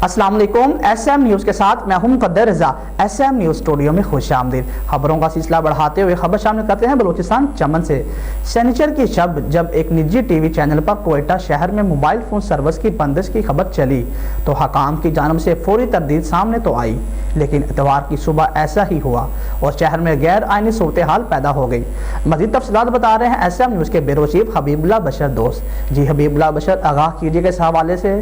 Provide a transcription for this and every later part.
अस्सलाम वालेकुम। SM news के साथ मैं हूं मुक़द्दर रज़ा। SM न्यूज़ स्टूडियो में खुश आमदीद। खबरों का सिलसिला बढ़ाते हुए खबर शामिल करते हैं बलूचिस्तान चमन से। शनिचर की शब जब एक निजी टीवी चैनल पर कोयटा शहर में मोबाइल फ़ोन सर्विस की बंदिश की खबर चली तो हकाम की जानिब से फौरी तरदीद सामने तो आई, लेकिन इतवार की सुबह ऐसा ही हुआ और शहर में गैर आइनी सूरत हाल पैदा हो गई। मज़ीद तफसीलात बता रहे हैं SM न्यूज़ के ब्यूरो चीफ हबीबुल्लाह बशर दोस्त। जी हबीबुल्लाह बशर, आगाह कीजिएगा इस हवाले से।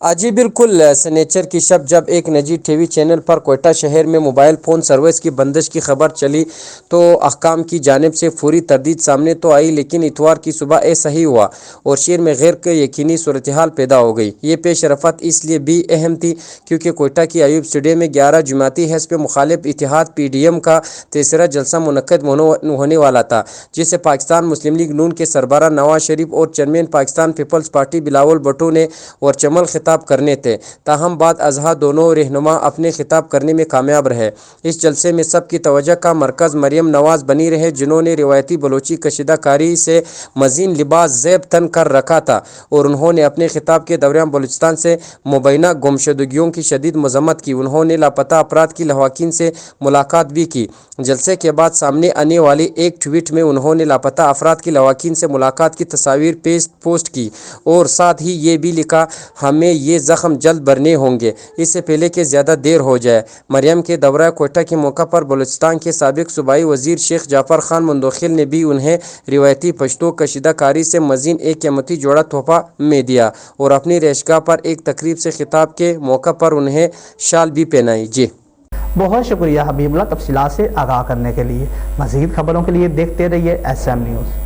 जी बिल्कुल, सनेचर की शब जब एक निजी टीवी चैनल पर कोयटा शहर में मोबाइल फ़ोन सर्विस की बंदिश की खबर चली तो अहकाम की जानिब से फौरी तरदीद सामने तो आई, लेकिन इतवार की सुबह ऐसा ही हुआ और शहर में गैर के यकीनी सूरत हाल पैदा हो गई। ये पेश रफ़त इसलिए भी अहम थी क्योंकि कोयटा की अयूब स्टेडियम में 11 जमाती हिज़्ब मुखालिफ इत्तेहाद PDM का तीसरा जलसा मुनक्कद होने वाला था, जिसे पाकिस्तान मुस्लिम लीग नून के सरबराह नवाज शरीफ और चेयरमैन पाकिस्तान पीपल्स पार्टी बिलावल भुट्टो ने और चमल खिताब करने थे। ताहम बाद अजहा दोनों रहनुमा अपने खिताब करने में कामयाब रहे। इस जलसे में सबकी तवज्जो का मरकज़ मरियम नवाज बनी रहे, जिन्होंने रिवायती बलोची कशीदाकारी से मज़ीद लिबास ज़ेब तन कर रखा था और उन्होंने अपने खिताब के दौरान बलूचिस्तान से मुबैना गुमशुदगियों की शदीद मज़म्मत की। उन्होंने लापता अफराद की लवाकिन से मुलाकात भी की। जलसे के बाद सामने आने वाली एक ट्वीट में उन्होंने लापता अफराद की लवाकिन से मुलाकात की तस्वीर पोस्ट की और साथ ही ये भी लिखा, हमें ये ज़ख्म जल्द भरने होंगे, इससे पहले कि ज़्यादा देर हो जाए। मरियम के दौरा कोयटा के मौका पर बलूचिस्तान के साबिक सूबाई वज़ीर शेख जाफ़र खान मुंदखिल ने भी उन्हें रिवायती पश्तो कशीदाकारी से मज़ीद एक कीमती जोड़ा तोहफा में दिया और अपनी रैशगाह पर एक तकरीब से खिताब के मौका पर उन्हें शाल भी पहनाई। जी बहुत शुक्रिया हबीबुल्लाह तफसीलात से आगाह करने के लिए। मज़ीद खबरों के लिए देखते रहिए SM न्यूज़।